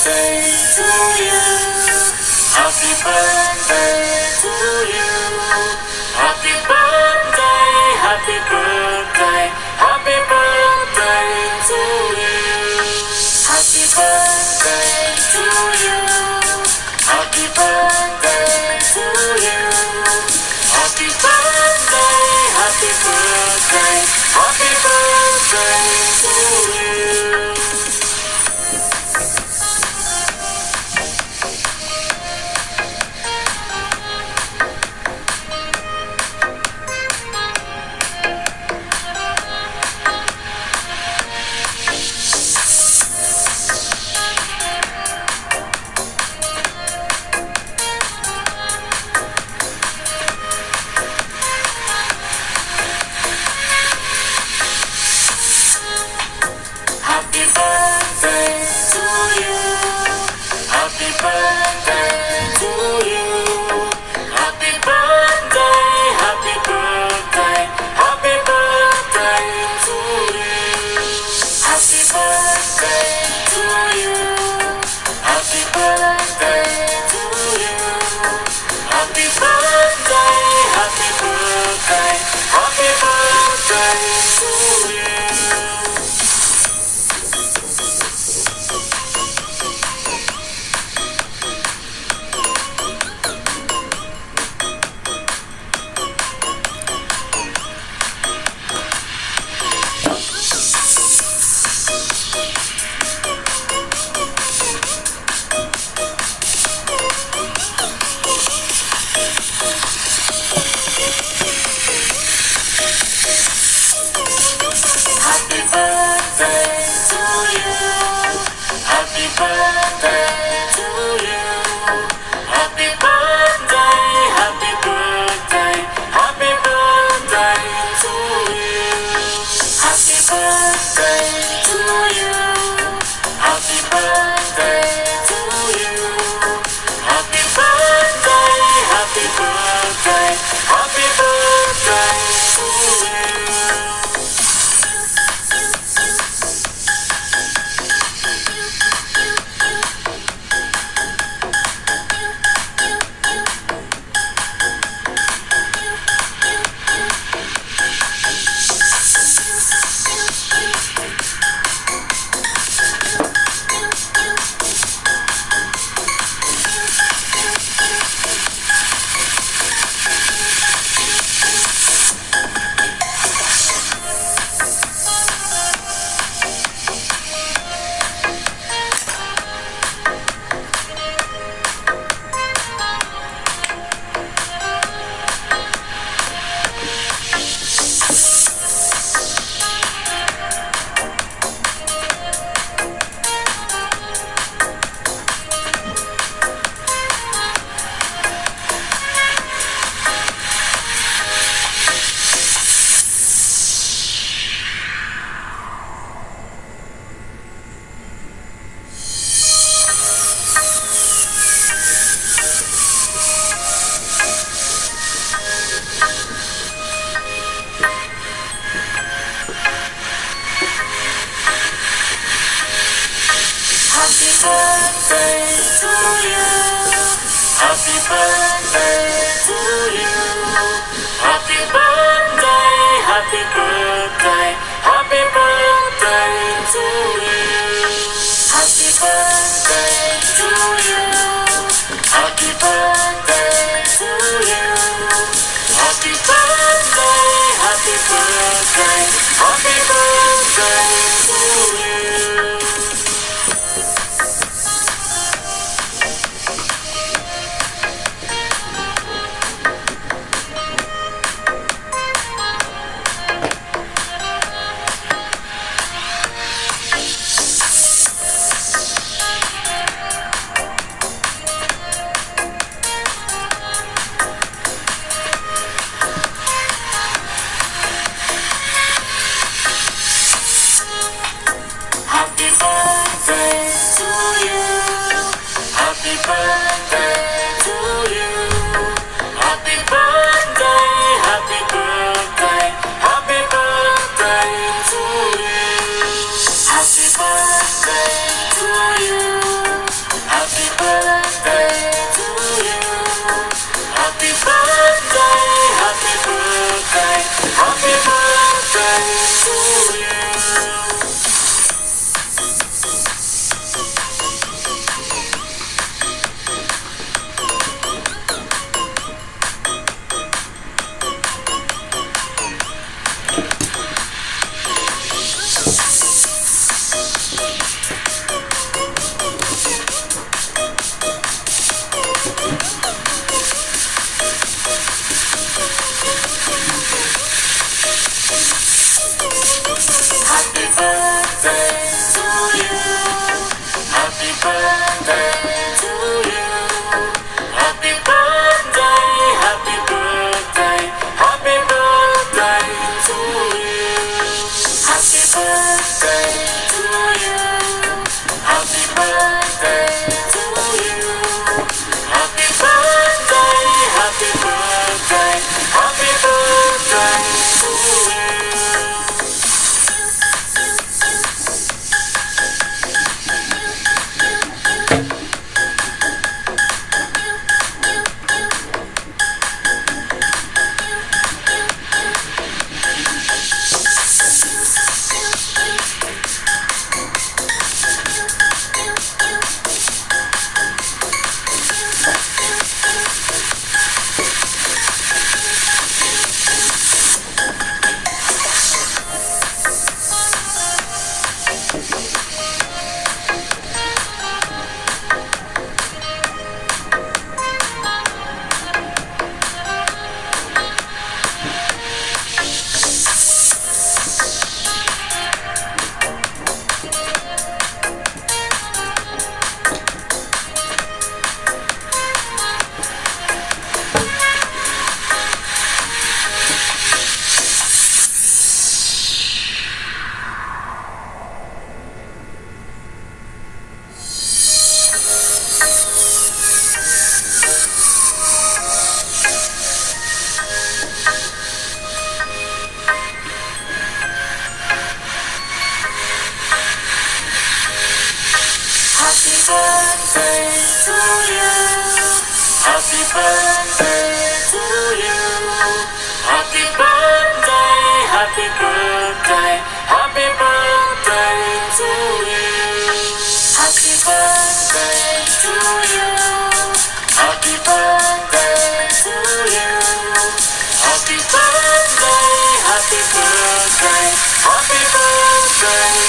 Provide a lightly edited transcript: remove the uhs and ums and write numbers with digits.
birthday to you. Happy birthday to you. Happy birthday, happy birthday, happy birthday to you. Happy birthday to you. Happy birthday to you. Happy birthday, happy birthday, happy birthday to you. Happy birthday to you. Happy birthday to you. Happy birthday, happy birthday, happy birthday to you. Happy birthday to you. Happy birthday to you. Happy birthday, happy birthday, happy birthday to you. Happy birthday to you. Happy birthday to you. Happy birthday, happy birthday, happy birthday to you. Happy birthday to you. Happy birthday to you. Happy birthday, happy birthday, happy birthday to you. Happy birthday to you. Happy birthday to you. Happy birthday, happy birthday, happy birthday to you. Happy birthday to you. Happy birthday to you. Happy birthday, happy birthday, happy birthday to you. birthday to you. Happy birthday, happy birthday, happy birthday to you. Happy birthday to you. Happy birthday to you. Happy birthday, happy birthday, happy birthday